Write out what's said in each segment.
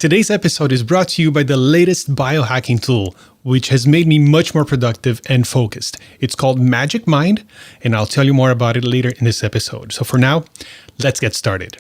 Today's episode is brought to you by the latest biohacking tool, which has made me much more productive and focused. It's called Magic Mind, and I'll tell you more about it later in this episode. So for now, let's get started.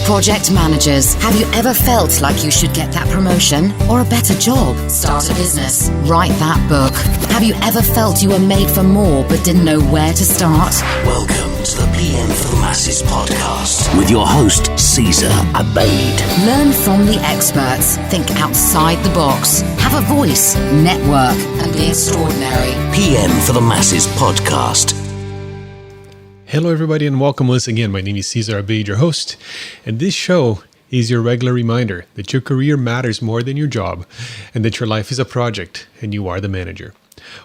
Project managers, have you ever felt like you should get that promotion or a better job? Start a business, write that book. Have you ever felt you were made for more but didn't know where to start? Welcome to the PM for the Masses podcast with your host, Caesar Abaid. Learn from the experts, think outside the box, have a voice, network, and be extraordinary. PM for the Masses podcast. Hello, everybody, and welcome once again. My name is Caesar Abaid, your host, and this show is your regular reminder that your career matters more than your job and that your life is a project and you are the manager.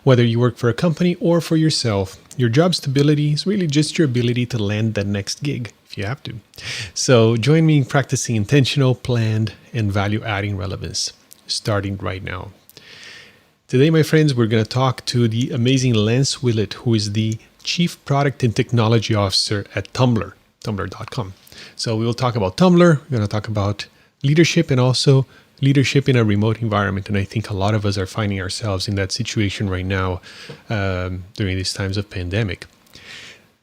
Whether you work for a company or for yourself, your job stability is really just your ability to land that next gig if you have to. So join me in practicing intentional, planned, and value-adding relevance, starting right now. Today, my friends, we're going to talk to the amazing Lance Willett, who is the Chief Product and Technology Officer at Tumblr, tumblr.com. So we will talk about Tumblr, we're going to talk about leadership and also leadership in a remote environment. And I think a lot of us are finding ourselves in that situation right now during these times of pandemic.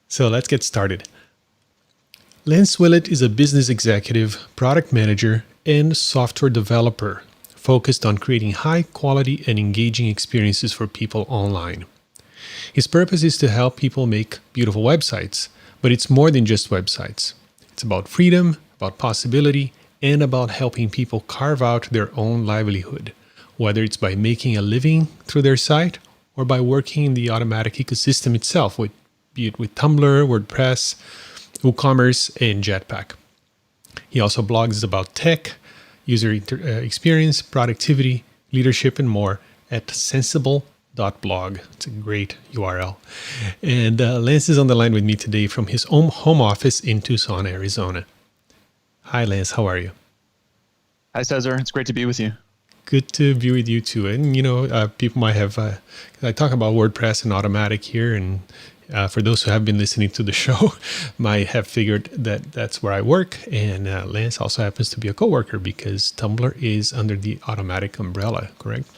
So let's get started. Lance Willett is a business executive, product manager, and software developer focused on creating high quality and engaging experiences for people online. His purpose is to help people make beautiful websites, but it's more than just websites. It's about freedom, about possibility, and about helping people carve out their own livelihood, whether it's by making a living through their site or by working in the automatic ecosystem itself, be it with Tumblr, WordPress, WooCommerce, and Jetpack. He also blogs about tech, user experience, productivity, leadership, and more at sensible.blog. It's a great URL. And Lance is on the line with me today from his own home office in Tucson, Arizona. Hi, Lance. How are you? Hi, Cesar. It's great to be with you. Good to be with you too. And, people might have, I talk about WordPress and Automatic here. And for those who have been listening to the show, might have figured that that's where I work. And Lance also happens to be a coworker because Tumblr is under the Automatic umbrella, correct?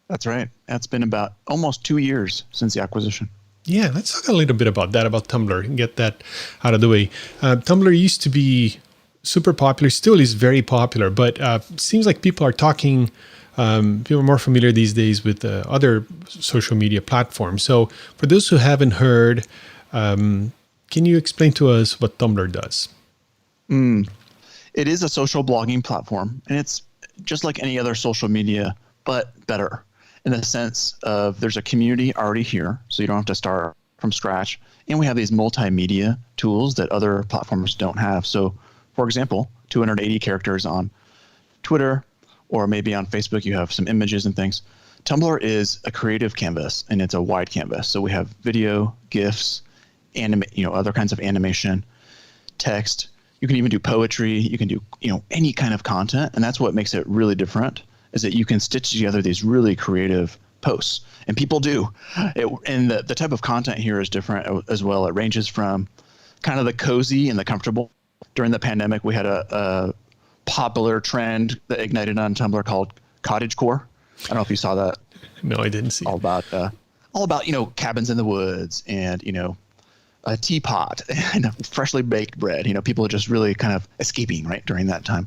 That's right. It's been about almost 2 years since the acquisition. Yeah, let's talk a little bit about that, about Tumblr, and get that out of the way. Tumblr used to be super popular, still is very popular, but seems like people are talking, people are more familiar these days with other social media platforms. So for those who haven't heard, can you explain to us what Tumblr does? It is a social blogging platform, and it's just like any other social media, but better in the sense of there's a community already here, so you don't have to start from scratch. And we have these multimedia tools that other platforms don't have. So, for example, 280 characters on Twitter, or maybe on Facebook, you have some images and things. Tumblr is a creative canvas, and it's a wide canvas. So we have video, GIFs, other kinds of animation, text. You can even do poetry. You can do, any kind of content, and that's what makes it really different. Is that you can stitch together these really creative posts, and people do. And the type of content here is different as well. It ranges from kind of the cozy and the comfortable. During the pandemic, we had a popular trend that ignited on Tumblr called cottagecore. I don't know if you saw that. No, I didn't see. All about cabins in the woods and a teapot and freshly baked bread. People are just really kind of escaping right during that time.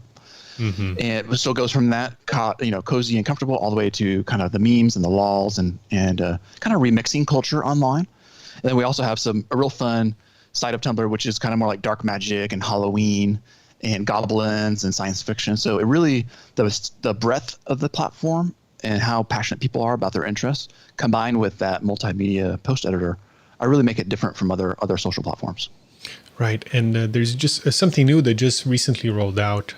Mm-hmm. And it still goes from that, cozy and comfortable all the way to kind of the memes and the lols and kind of remixing culture online. And then we also have a real fun side of Tumblr, which is kind of more like dark magic and Halloween and goblins and science fiction. So it really, the breadth of the platform and how passionate people are about their interests combined with that multimedia post editor, I really make it different from other social platforms. Right. And there's just something new that just recently rolled out,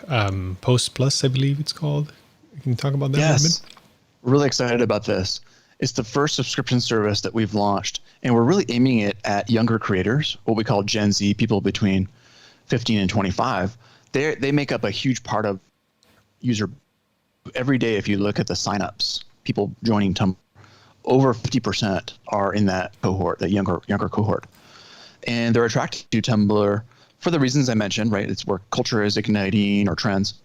Post Plus, I believe it's called. Can you talk about that a little bit? We're really excited about this. It's the first subscription service that we've launched, and we're really aiming it at younger creators, what we call Gen Z, people between 15 and 25. They make up a huge part of user. Every day, if you look at the signups, people joining Tumblr, over 50% are in that cohort, that younger cohort. And they're attracted to Tumblr for the reasons I mentioned, right? It's where culture is igniting or trends.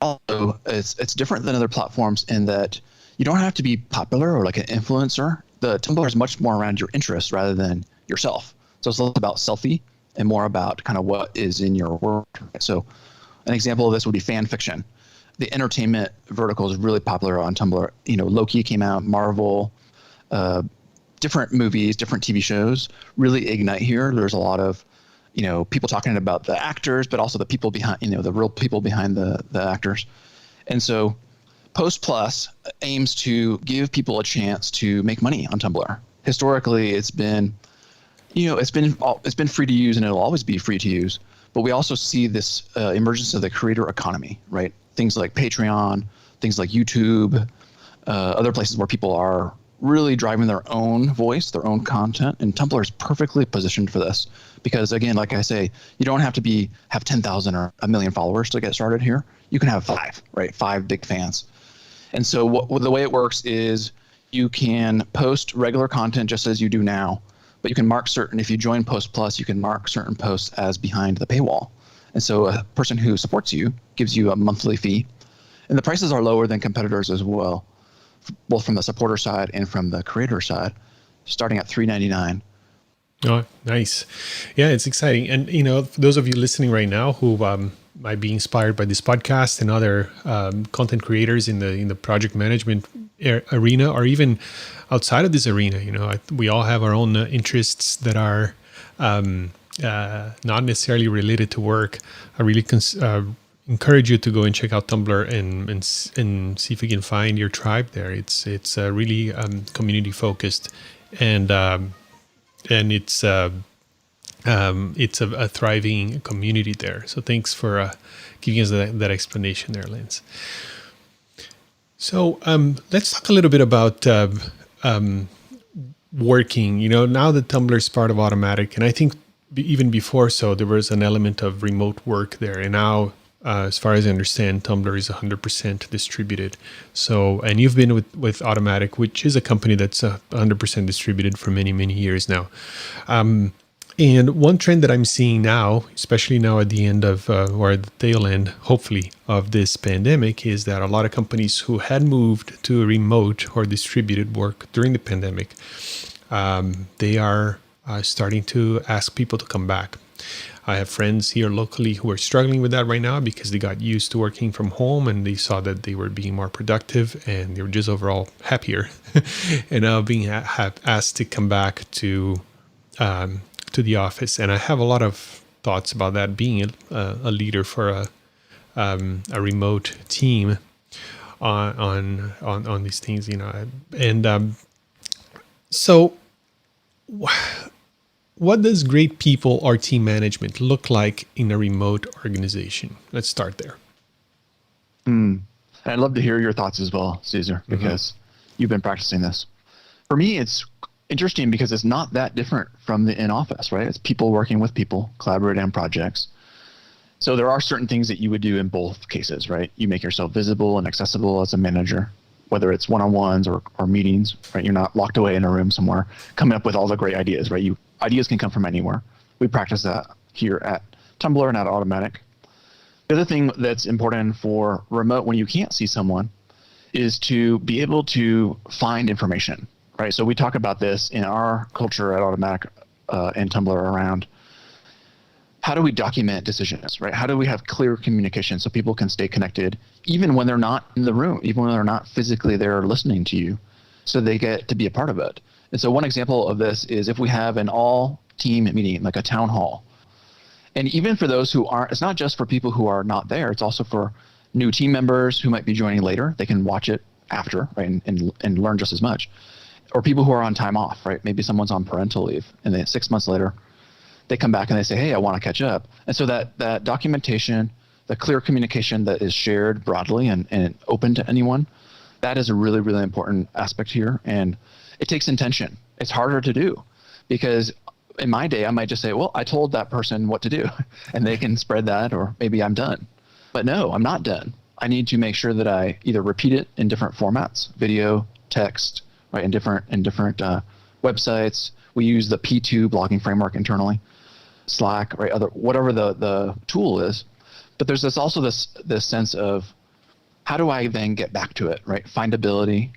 Also, it's different than other platforms in that you don't have to be popular or like an influencer. The Tumblr is much more around your interests rather than yourself. So it's less about selfie and more about kind of what is in your world. So an example of this would be fan fiction. The entertainment vertical is really popular on Tumblr. Loki came out, Marvel, different movies, different TV shows really ignite here. There's a lot of, people talking about the actors, but also the people behind, the real people behind the actors. And so Post Plus aims to give people a chance to make money on Tumblr. Historically, it's been free to use and it'll always be free to use. But we also see this emergence of the creator economy, right? Things like Patreon, things like YouTube, other places where people are really driving their own voice, their own content. And Tumblr is perfectly positioned for this because, again, like I say, you don't have to have 10,000 or a million followers to get started here. You can have 5, right? 5 big fans. And so the way it works is you can post regular content just as you do now, but you can mark if you join Post Plus, you can mark certain posts as behind the paywall. And so a person who supports you gives you a monthly fee. And the prices are lower than competitors as well, both from the supporter side and from the creator side, starting at $3.99. Oh, nice. Yeah, it's exciting. And, for those of you listening right now who might be inspired by this podcast and other content creators in the project management arena, or even outside of this arena, we all have our own interests that are not necessarily related to work. I really encourage you to go and check out Tumblr and see if you can find your tribe there. It's really community focused, and it's a thriving community there. So thanks for giving us that explanation there, Lance. So let's talk a little bit about working. Now that Tumblr is part of Automatic, and I think even before so, there was an element of remote work there. And now, as far as I understand, Tumblr is 100% distributed. So, and you've been with Automatic, which is a company that's 100% distributed for many, many years now. And one trend that I'm seeing now, especially now at the end of, or at the tail end, hopefully, of this pandemic, is that a lot of companies who had moved to remote or distributed work during the pandemic, they are starting to ask people to come back. I have friends here locally who are struggling with that right now because they got used to working from home and they saw that they were being more productive and they were just overall happier and now being asked to come back to the office. And I have a lot of thoughts about that, being a leader for a remote team on these things, and so what does great people or team management look like in a remote organization? Let's start there. I'd love to hear your thoughts as well, Caesar, because you've been practicing this. For me, it's interesting because it's not that different from the in-office, right? It's people working with people, collaborating on projects. So there are certain things that you would do in both cases, right? You make yourself visible and accessible as a manager, whether it's one-on-ones or meetings, right? You're not locked away in a room somewhere coming up with all the great ideas, right? Ideas can come from anywhere. We practice that here at Tumblr and at Automatic. The other thing that's important for remote when you can't see someone is to be able to find information, right? So we talk about this in our culture at Automatic and Tumblr around how do we document decisions, right? How do we have clear communication so people can stay connected even when they're not in the room, even when they're not physically there listening to you, so they get to be a part of it. And so one example of this is if we have an all-team meeting, like a town hall. And even for those who aren't, it's not just for people who are not there, it's also for new team members who might be joining later. They can watch it after, right, and learn just as much. Or people who are on time off, right? Maybe someone's on parental leave, and then 6 months later, they come back and they say, hey, I want to catch up. And so that documentation, the clear communication that is shared broadly and open to anyone, that is a really, really important aspect here. And it takes intention. It's harder to do because in my day, I might just say, well, I told that person what to do and they can spread that, or maybe I'm done. But no, I'm not done. I need to make sure that I either repeat it in different formats, video, text, right, in different websites. We use the P2 blogging framework internally, Slack, right, whatever the tool is. But there's also this sense of how do I then get back to it, right? Findability,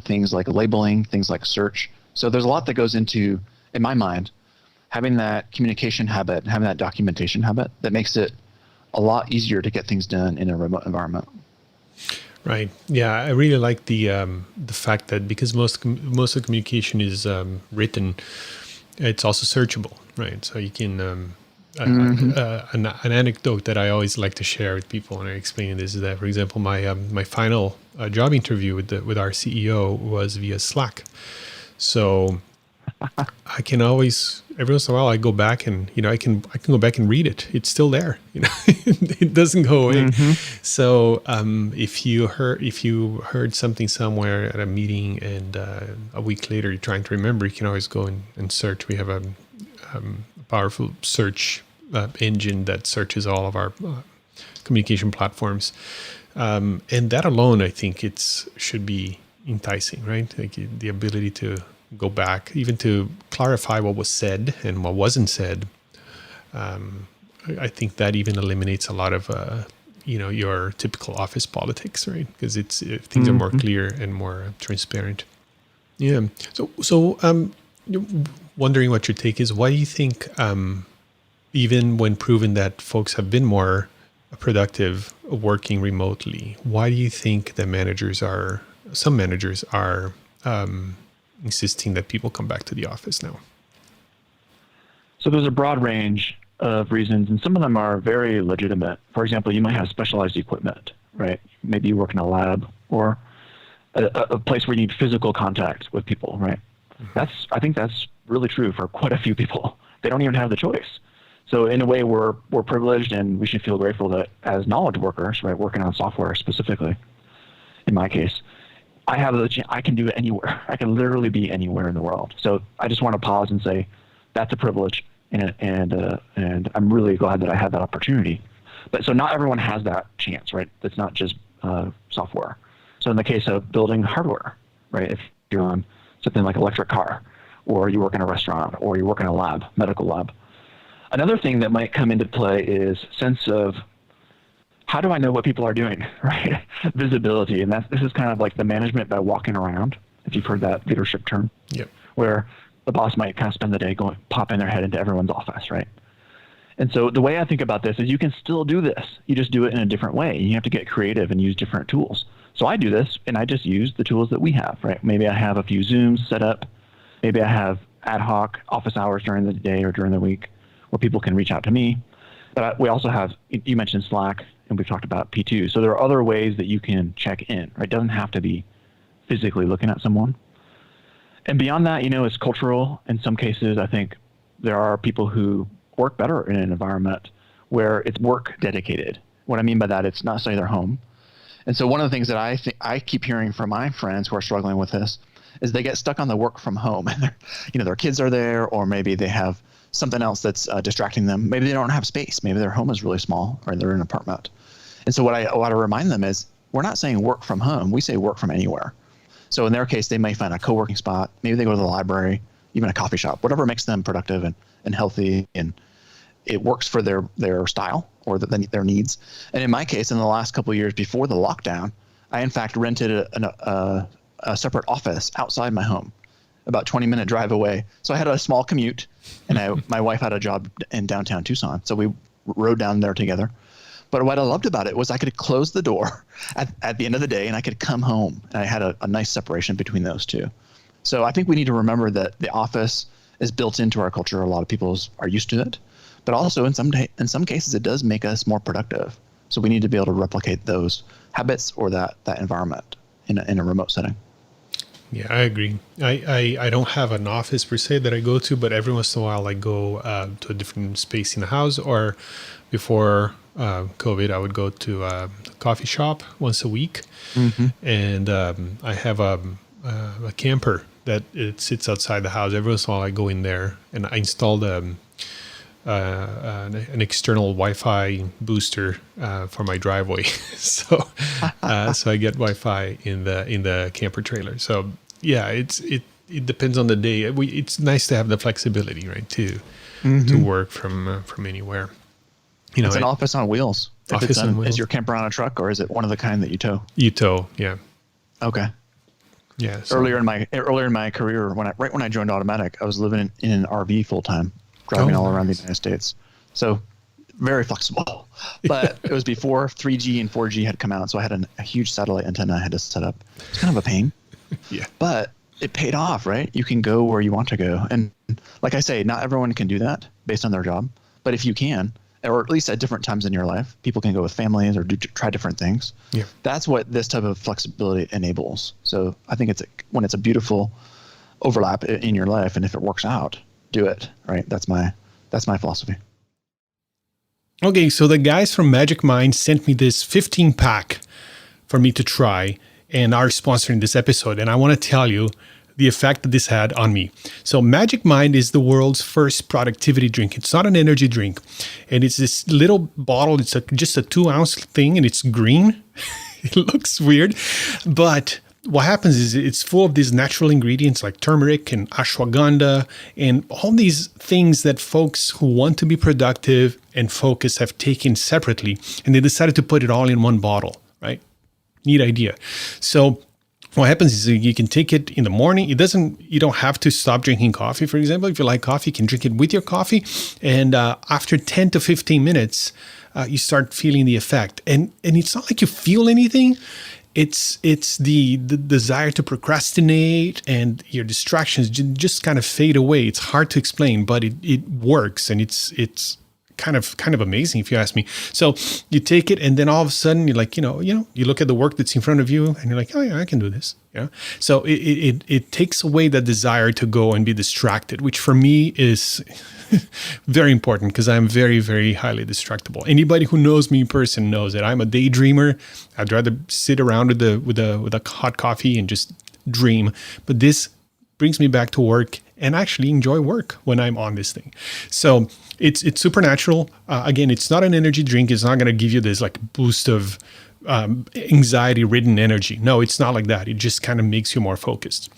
things like labeling, things like search. So there's a lot that goes into, in my mind, having that communication habit, having that documentation habit that makes it a lot easier to get things done in a remote environment. Right. Yeah, I really like the fact that because most of the communication is written, it's also searchable, right? So you can an anecdote that I always like to share with people when I explain this is that, for example, my final job interview with our CEO was via Slack. So I can always, every once in a while, I go back and I can go back and read it. It's still there. It doesn't go away. So if you heard something somewhere at a meeting and a week later you're trying to remember, you can always go and search. We have a powerful search engine that searches all of our communication platforms, and that alone, I think, should be enticing, right? Like the ability to go back, even to clarify what was said and what wasn't said. I think that even eliminates a lot of your typical office politics, right? Because things are more clear and more transparent. Yeah. So wondering what your take is. Why do you think, even when proven that folks have been more productive working remotely, why do you think that some managers are insisting that people come back to the office now? So there's a broad range of reasons, and some of them are very legitimate. For example, you might have specialized equipment, right? Maybe you work in a lab or a place where you need physical contact with people, right? I think that's really true for quite a few people. They don't even have the choice. So in a way, we're privileged, and we should feel grateful that as knowledge workers, right, working on software specifically, in my case, I can do it anywhere. I can literally be anywhere in the world. So I just want to pause and say that's a privilege, and I'm really glad that I had that opportunity. But so not everyone has that chance, right? It's not just software. So in the case of building hardware, right, if you're on something like electric car, or you work in a restaurant, or you work in a lab, medical lab. Another thing that might come into play is sense of how do I know what people are doing, right? Visibility. And this is kind of like the management by walking around, if you've heard that leadership term. Yep. Where the boss might kind of spend the day popping their head into everyone's office, right? And so the way I think about this is you can still do this. You just do it in a different way. You have to get creative and use different tools. So I do this, and I just use the tools that we have, right? Maybe I have a few Zooms set up. Maybe I have ad hoc office hours during the day or during the week where people can reach out to me. But we also have, you mentioned Slack, and we've talked about P2. So there are other ways that you can check in, right? It doesn't have to be physically looking at someone. And beyond that, it's cultural. In some cases, I think there are people who work better in an environment where it's work dedicated. What I mean by that, it's not say they're home. And so one of the things that I keep hearing from my friends who are struggling with this is they get stuck on the work from home, and their kids are there, or maybe they have something else that's distracting them. Maybe they don't have space. Maybe their home is really small, or they're in an apartment. And so what I want to remind them is we're not saying work from home. We say work from anywhere. So in their case, they may find a co-working spot. Maybe they go to the library, even a coffee shop, whatever makes them productive and healthy, and it works for their style or their needs. And in my case, in the last couple of years before the lockdown, I in fact rented a separate office outside my home, about 20-minute drive away. So I had a small commute, and my wife had a job in downtown Tucson. So we rode down there together. But what I loved about it was I could close the door at the end of the day, and I could come home. And I had a nice separation between those two. So I think we need to remember that the office is built into our culture. A lot of people are used to it. But also in some cases, it does make us more productive. So we need to be able to replicate those habits or that environment in a remote setting. Yeah, I agree. I don't have an office per se that I go to, but every once in a while I go to a different space in the house. Or before COVID, I would go to a coffee shop once a week. Mm-hmm. And I have a camper that it sits outside the house. Every once in a while I go in there, and I installed an external Wi-Fi booster for my driveway, so I get Wi-Fi in the camper trailer. So yeah, it depends on the day. It's nice to have the flexibility, right, to work from anywhere. It's an office on wheels. If Office it's on wheels. is your camper on a truck, or is it one of the kind that you tow? You tow, yeah. Okay. Yeah. So, Earlier in my career, right when I joined Automatic, I was living in an RV full time, driving all around the United States. So very flexible. But it was before 3G and 4G had come out, so I had a huge satellite antenna I had to set up. It's kind of a pain. Yeah. But it paid off, right? You can go where you want to go. And like I say, not everyone can do that based on their job. But if you can, or at least at different times in your life, people can go with families or try different things. Yeah. That's what this type of flexibility enables. So I think when it's a beautiful overlap in your life, and if it works out, do it, right? That's my philosophy. Okay, so the guys from Magic Mind sent me this 15-pack for me to try and are sponsoring this episode. And I want to tell you the effect that this had on me. So Magic Mind is the world's first productivity drink. It's not an energy drink. And it's this little bottle. It's just a 2-ounce thing, and it's green. It looks weird. But what happens is it's full of these natural ingredients like turmeric and ashwagandha and all these things that folks who want to be productive and focus have taken separately. And they decided to put it all in one bottle, right? Neat idea. So what happens is you can take it in the morning. You don't have to stop drinking coffee, for example. If you like coffee, you can drink it with your coffee. And after 10 to 15 minutes, you start feeling the effect. And it's not like you feel anything. It's the desire to procrastinate, and your distractions just kind of fade away. It's hard to explain, but it works, and it's kind of amazing if you ask me. So you take it, and then all of a sudden you're like, you look at the work that's in front of you, and you're like, oh yeah, I can do this. Yeah. So it takes away that desire to go and be distracted, which for me is very important because I'm very, very highly distractible. Anybody who knows me in person knows that I'm a daydreamer. I'd rather sit around with a hot coffee and just dream. But this brings me back to work and actually enjoy work when I'm on this thing. So it's supernatural. Again, it's not an energy drink. It's not going to give you this like boost of anxiety-ridden energy. No, it's not like that. It just kind of makes you more focused.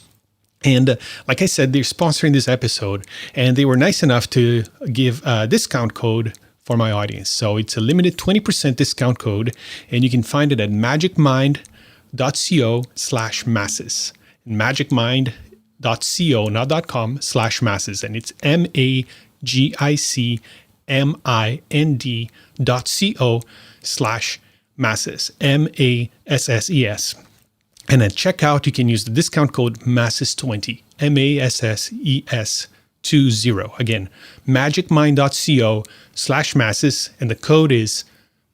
And like I said, they're sponsoring this episode, and they were nice enough to give a discount code for my audience. So it's a limited 20% discount code, and you can find it at magicmind.co/masses. Magicmind.co, not .com, /masses. And it's magicmind.co/masses, MASSES. And at checkout, you can use the discount code MASSES20, MASSES20. Again, magicmind.co/masses, and the code is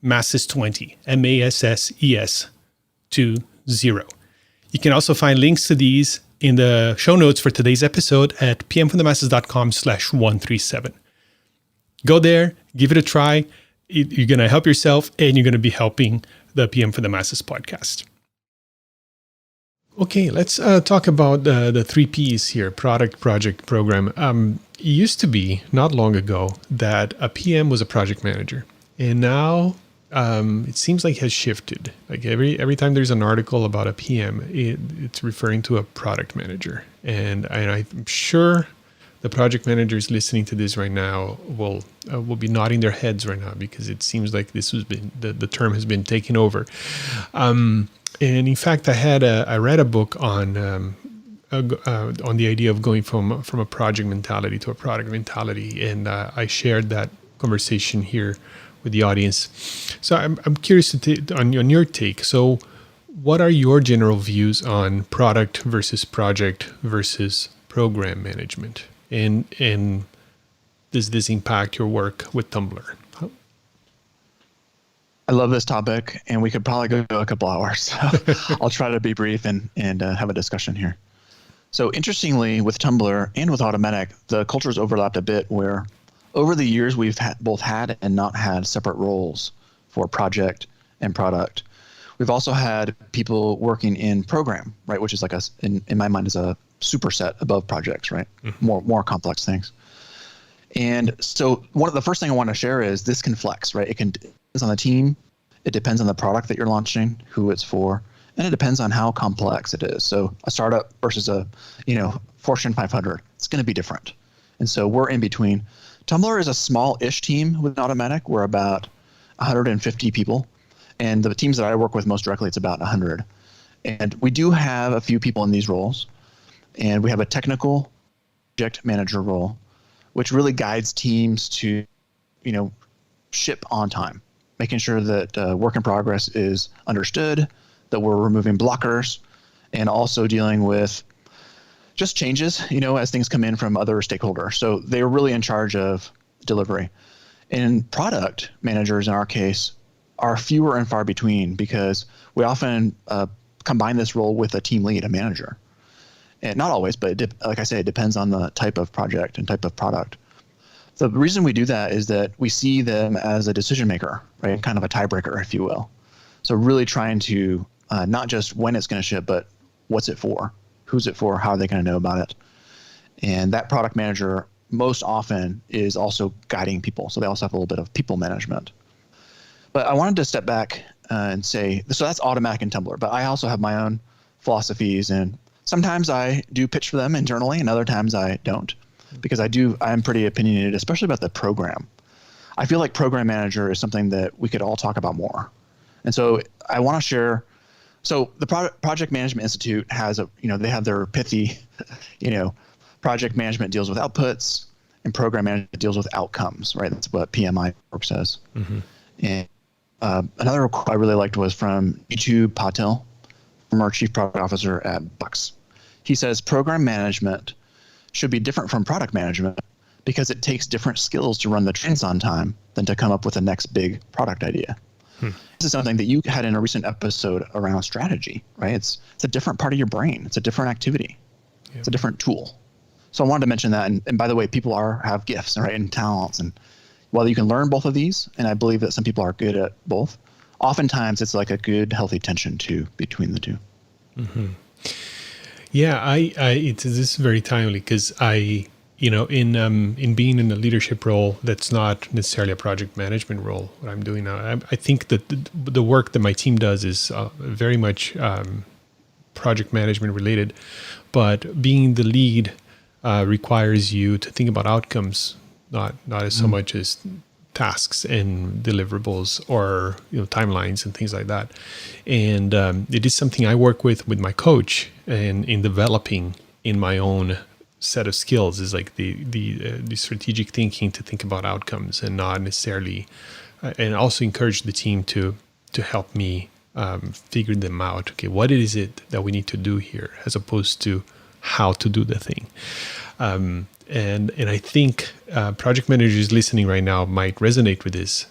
MASSES20, MASSES20. You can also find links to these in the show notes for today's episode at pmforthemasses.com/137. Go there, give it a try. You're going to help yourself, and you're going to be helping the PM for the Masses podcast. Okay, let's talk about the 3 Ps here, product, project, program. It used to be, not long ago, that a PM was a project manager. And now it seems like it has shifted. Like every time there's an article about a PM, it's referring to a product manager. And I'm sure the project managers listening to this right now will be nodding their heads right now, because it seems like this has been the term has been taken over. And in fact, I read a book on the idea of going from a project mentality to a product mentality, and I shared that conversation here with the audience. So I'm curious on your take. So, what are your general views on product versus project versus program management, and does this impact your work with Tumblr? I love this topic, and we could probably go a couple hours. So I'll try to be brief and have a discussion here. So interestingly, with Tumblr and with Automatic, the cultures overlapped a bit, where over the years we've both had and not had separate roles for project and product. We've also had people working in program, right, which is like in my mind is a superset above projects, right? Mm-hmm. More complex things. And so one of the first thing I want to share is this can flex, right? It depends on the team. It depends on the product that you're launching, who it's for, and it depends on how complex it is. So a startup versus a, Fortune 500, it's going to be different. And so we're in between. Tumblr is a small-ish team with Automatic. We're about 150 people. And the teams that I work with most directly, it's about 100. And we do have a few people in these roles. And we have a technical project manager role, which really guides teams to, ship on time, making sure that work in progress is understood, that we're removing blockers, and also dealing with just changes, as things come in from other stakeholders. So they're really in charge of delivery. And product managers, in our case, are fewer and far between because we often combine this role with a team lead, a manager. And not always, but like I say, it depends on the type of project and type of product. The reason we do that is that we see them as a decision maker, right? Kind of a tiebreaker, if you will. So really trying to not just when it's going to ship, but what's it for? Who's it for? How are they going to know about it? And that product manager most often is also guiding people. So they also have a little bit of people management. But I wanted to step back and say, so that's automatic in Tumblr, but I also have my own philosophies, and sometimes I do pitch for them internally and other times I don't, because I'm pretty opinionated, especially about the program. I feel like program manager is something that we could all talk about more. And so I want to share. So the Project Management Institute has they have their pithy, project management deals with outputs and program management deals with outcomes, right? That's what PMI work says. Mm-hmm. And another quote I really liked was from Jitu Patil, former chief product officer at Bucks. He says, program management should be different from product management because it takes different skills to run the trains on time than to come up with the next big product idea. This is something that you had in a recent episode around strategy, right? It's a different part of your brain. It's a different activity. Yep. It's a different tool. So I wanted to mention that. And by the way, people have gifts, right, and talents. And while you can learn both of these, and I believe that some people are good at both, oftentimes it's like a good, healthy tension too between the two. Mm-hmm. Yeah, this is very timely because in being in a leadership role that's not necessarily a project management role, what I'm doing now, I think that the work that my team does is very much project management related, but being the lead requires you to think about outcomes, not as so much as tasks and deliverables or timelines and things like that. And it is something I work with my coach and in developing in my own set of skills is like the strategic thinking to think about outcomes and not necessarily, and also encourage the team to help me figure them out. Okay, what is it that we need to do here, as opposed to how to do the thing. And I think project managers listening right now might resonate with this.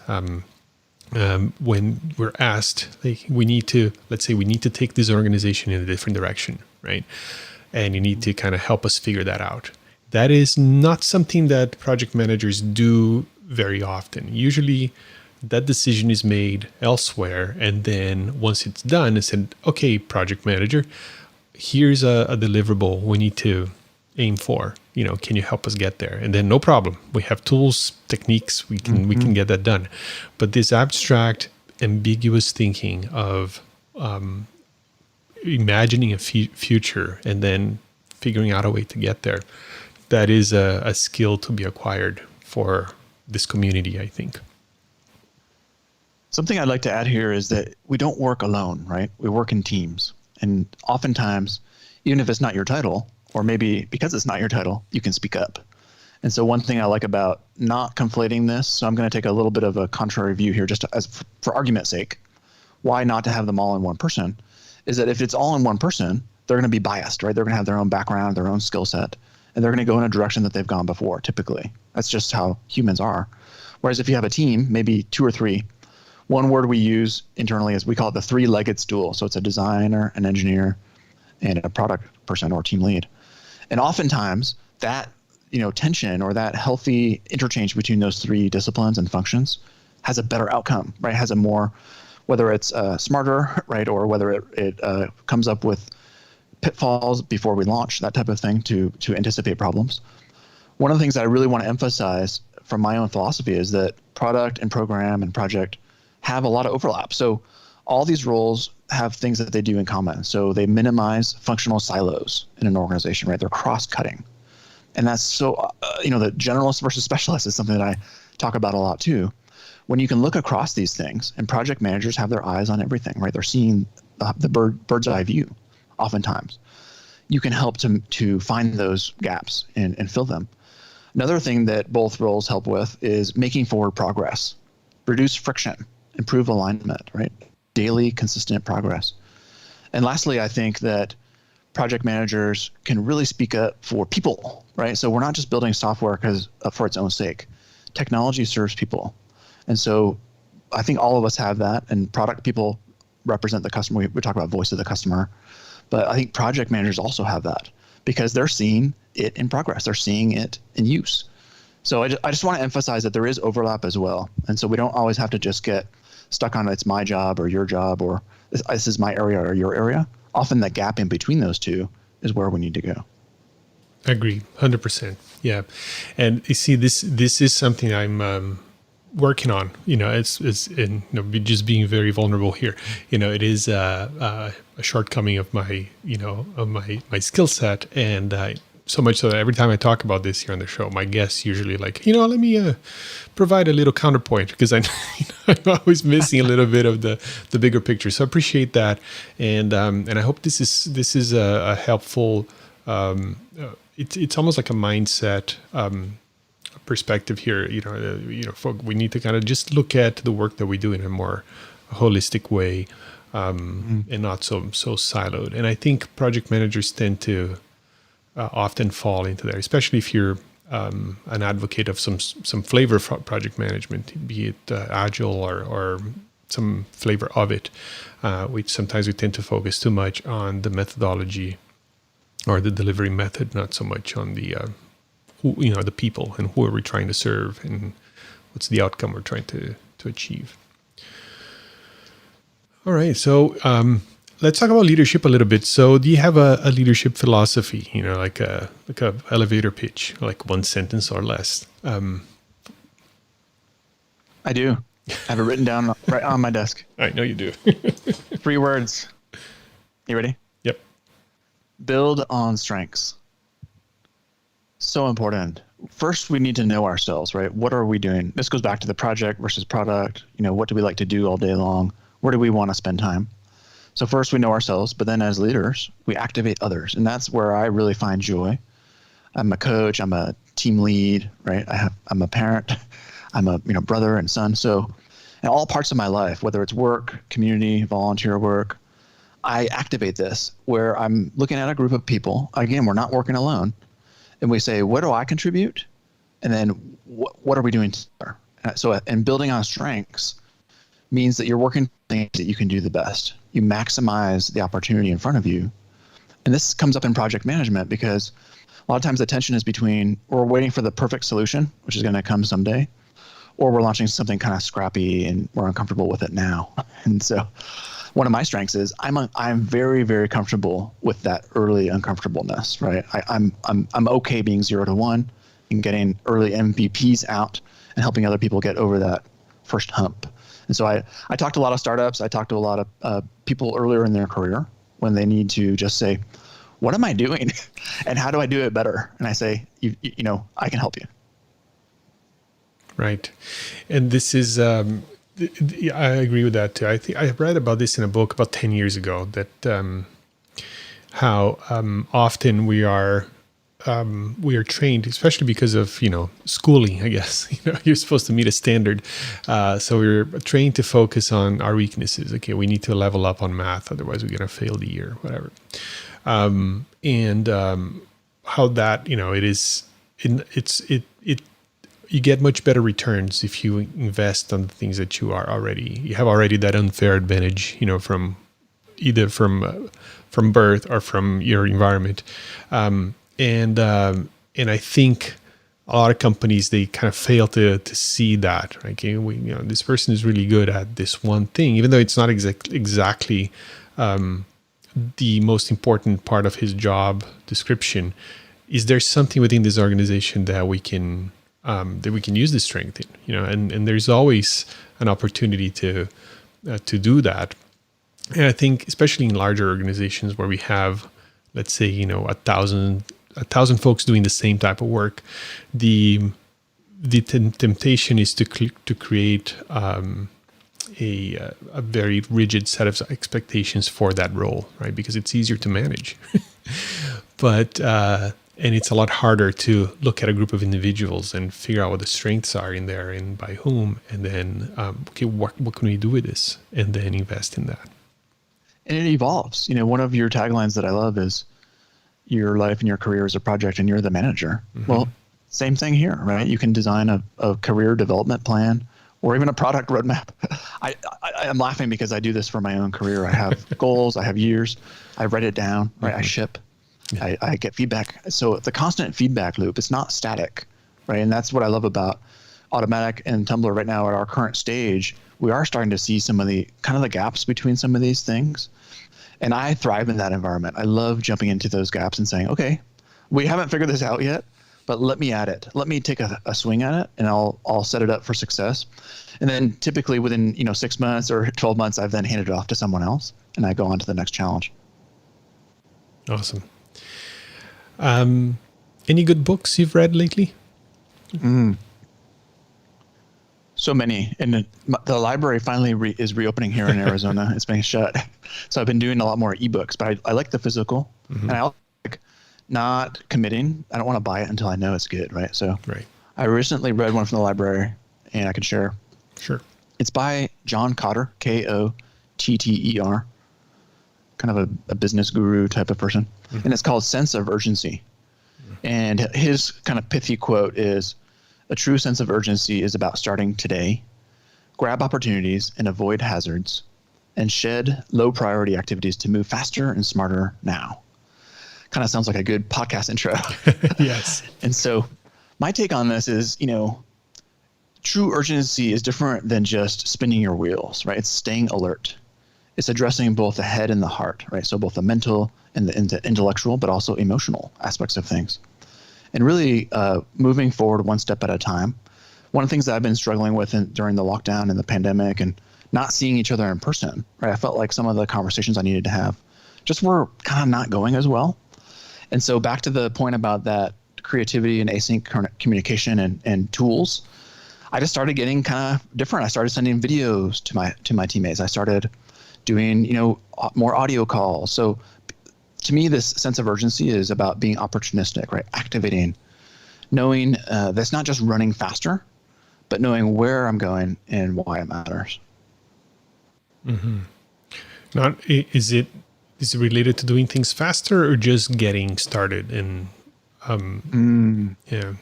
When we're asked, like, let's say we need to take this organization in a different direction, right? And you need to kind of help us figure that out. That is not something that project managers do very often. Usually that decision is made elsewhere. And then once it's done, it's said, okay, project manager, here's a deliverable we need to aim for. Can you help us get there? And then no problem. We have tools, techniques, we can get that done. But this abstract, ambiguous thinking of imagining a future and then figuring out a way to get there, that is a skill to be acquired for this community, I think. Something I'd like to add here is that we don't work alone, right? We work in teams. And oftentimes, even if it's not your title, or maybe because it's not your title, you can speak up. And so one thing I like about not conflating this, so I'm going to take a little bit of a contrary view here, just for argument's sake, why not to have them all in one person, is that if it's all in one person, they're going to be biased, right? They're going to have their own background, their own skill set, and they're going to go in a direction that they've gone before, typically. That's just how humans are. Whereas if you have a team, maybe two or three, one word we use internally is we call it the three-legged stool. So it's a designer, an engineer, and a product person or team lead. And oftentimes that tension or that healthy interchange between those three disciplines and functions has a better outcome, right? Has a more, whether it's smarter, right, or whether it comes up with pitfalls before we launch, that type of thing to anticipate problems. One of the things that I really want to emphasize from my own philosophy is that product and program and project have a lot of overlap. So all these roles have things that they do in common. So they minimize functional silos in an organization, right? They're cross-cutting. And that's so, the generalist versus specialist is something that I talk about a lot too, when you can look across these things, and project managers have their eyes on everything, right? They're seeing the bird's eye view oftentimes. You can help to find those gaps and fill them. Another thing that both roles help with is making forward progress, reduce friction, improve alignment, right? Daily, consistent progress. And lastly, I think that project managers can really speak up for people, right? So we're not just building software for its own sake. Technology serves people. And so I think all of us have that, and product people represent the customer. We talk about voice of the customer, but I think project managers also have that because they're seeing it in progress. They're seeing it in use. So I just want to emphasize that there is overlap as well. And so we don't always have to just get stuck on it's my job or your job or this is my area or your area. Often the gap in between those two is where we need to go. I agree, 100%. Yeah, and you see, this is something I'm working on. It's just being very vulnerable here. It is a shortcoming of my my skill set, and so much so that every time I talk about this here on the show, my guests usually let me provide a little counterpoint because I'm always missing a little bit of the bigger picture. So I appreciate that, and I hope this is a helpful. It's almost like a mindset perspective here. We need to kind of just look at the work that we do in a more holistic way, and not so siloed. And I think project managers tend to often fall into there, especially if you're an advocate of some flavor of project management, be it agile or some flavor of it. Which sometimes we tend to focus too much on the methodology or the delivery method, not so much on the the people and who are we trying to serve and what's the outcome we're trying to achieve. All right, so let's talk about leadership a little bit. So do you have a leadership philosophy, like a elevator pitch, like one sentence or less? I do. I have it written down right on my desk. I know you do. 3 words. You ready? Yep. Build on strengths. So important. First, we need to know ourselves, right? What are we doing? This goes back to the project versus product. What do we like to do all day long? Where do we want to spend time? So first we know ourselves, but then as leaders, we activate others. And that's where I really find joy. I'm a coach, I'm a team lead, right? I'm a parent, I'm a brother and son. So in all parts of my life, whether it's work, community, volunteer work, I activate this where I'm looking at a group of people. Again, we're not working alone. And we say, what do I contribute? And then what are we doing together? So, and building on strengths means that you're working things that you can do the best. You maximize the opportunity in front of you. And this comes up in project management because a lot of times the tension is between we're waiting for the perfect solution, which is going to come someday, or we're launching something kind of scrappy and we're uncomfortable with it now. And so one of my strengths is I'm very, very comfortable with that early uncomfortableness, right? I'm okay being 0 to 1 and getting early MVPs out and helping other people get over that first hump. And so I talk to a lot of startups. I talk to a lot of people earlier in their career when they need to just say, what am I doing and how do I do it better? And I say, I can help you. Right. And this is, I agree with that too. I think I read about this in a book about 10 years ago that how often we are trained, especially because of, schooling, I guess, you're supposed to meet a standard. So we're trained to focus on our weaknesses. Okay, we need to level up on math, otherwise we're going to fail the year, whatever. And how that, you get much better returns if you invest on the things that you have already that unfair advantage, from either from birth or from your environment. And I think a lot of companies, they kind of fail to see that. Okay, this person is really good at this one thing, even though it's not exactly the most important part of his job description. Is there something within this organization that we can use this strength in? And there's always an opportunity to do that. And I think, especially in larger organizations where we have, let's say, 1,000 folks doing the same type of work, the the temptation is to create a very rigid set of expectations for that role, right? Because it's easier to manage, but and it's a lot harder to look at a group of individuals and figure out what the strengths are in there and by whom, and then okay, what can we do with this, and then invest in that. And it evolves. One of your taglines that I love is your life and your career is a project and you're the manager. Mm-hmm. Well, same thing here, right? You can design a career development plan or even a product roadmap. I'm laughing because I do this for my own career. I have goals, I have years, I write it down, right? Mm-hmm. I ship, yeah. I get feedback. So the constant feedback loop, it's not static, right? And that's what I love about Automatic and Tumblr right now at our current stage. We are starting to see some of the gaps between some of these things. And I thrive in that environment. I love jumping into those gaps and saying, okay, we haven't figured this out yet, but let me at it. Let me take a swing at it, and I'll set it up for success. And then typically within 6 months or 12 months, I've then handed it off to someone else, and I go on to the next challenge. Awesome. Any good books you've read lately? So many. And the library finally is reopening here in Arizona. It's been shut. So I've been doing a lot more ebooks, but I like the physical. Mm-hmm. And I also like not committing. I don't want to buy it until I know it's good, right? So right. I recently read one from the library, and I could share. Sure. It's by John Kotter, Kotter, kind of a business guru type of person. Mm-hmm. And it's called Sense of Urgency. Mm-hmm. And his kind of pithy quote is, "A true sense of urgency is about starting today, grab opportunities and avoid hazards, and shed low priority activities to move faster and smarter now." Kind of sounds like a good podcast intro. Yes. And so my take on this is, true urgency is different than just spinning your wheels, right? It's staying alert. It's addressing both the head and the heart, right? So both the mental and the intellectual, but also emotional aspects of things. And really moving forward one step at a time. One of the things that I've been struggling with during the lockdown and the pandemic and not seeing each other in person, right? I felt like some of the conversations I needed to have just were kind of not going as well. And so back to the point about that creativity and async communication and tools, I just started getting kind of different. I started sending videos to my teammates. I started doing, more audio calls. So to me, this sense of urgency is about being opportunistic, right? Activating, knowing that's not just running faster, but knowing where I'm going and why it matters. Mm-hmm. Not is it related to doing things faster or just getting started? And yeah,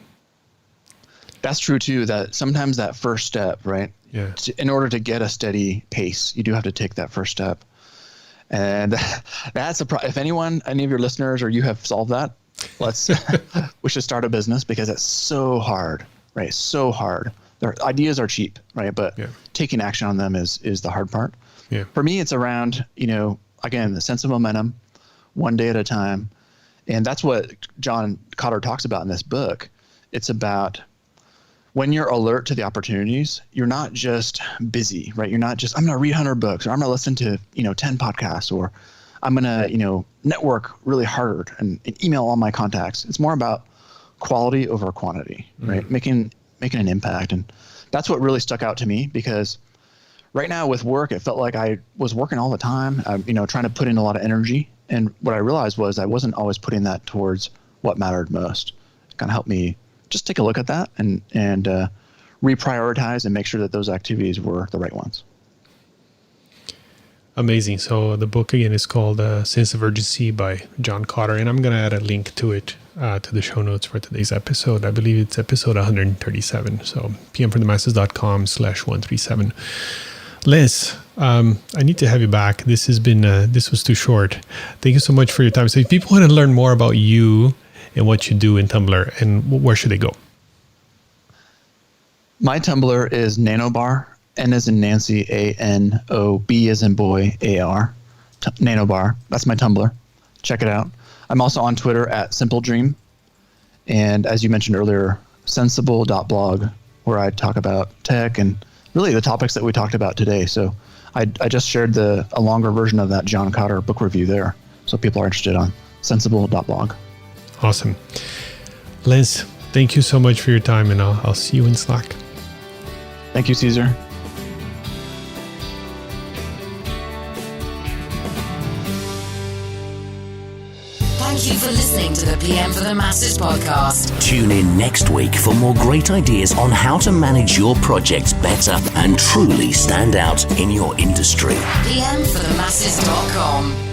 that's true too. That sometimes that first step, right? Yeah. In order to get a steady pace, you do have to take that first step. And that's if any of your listeners or you have solved that, we should start a business because it's so hard, right? So hard. Their ideas are cheap, right? But taking action on them is the hard part. Yeah. For me, it's around, again, the sense of momentum, one day at a time. And that's what John Kotter talks about in this book. It's about when you're alert to the opportunities, you're not just busy, right? You're not just, I'm going to read 100 books or I'm going to listen to, 10 podcasts or I'm going to, network really hard and email all my contacts. It's more about quality over quantity, right? Making an impact. And that's what really stuck out to me because right now with work, it felt like I was working all the time, trying to put in a lot of energy. And what I realized was I wasn't always putting that towards what mattered most. It kind of helped me just take a look at that and reprioritize and make sure that those activities were the right ones. Amazing. So the book again is called Sense of Urgency by John Kotter, and I'm going to add a link to it to the show notes for today's episode. I believe it's episode 137. So pmforthemasses.com/137. Liz, I need to have you back. This was too short. Thank you so much for your time. So if people want to learn more about you and what you do in Tumblr, and where should they go? My Tumblr is Nanobar, N as in Nancy, A-N-O-B as in boy, A-R, Nanobar. That's my Tumblr. Check it out. I'm also on Twitter at Simple Dream. And as you mentioned earlier, sensible.blog, where I talk about tech and really the topics that we talked about today. So I just shared a longer version of that John Kotter book review there. So people are interested on sensible.blog. Awesome. Liz, Thank you so much for your time, and I'll see you in Slack. Thank you, Caesar. Thank you for listening to the PM for the Masses podcast. Tune in next week for more great ideas on how to manage your projects better and truly stand out in your industry. PMforthemasses.com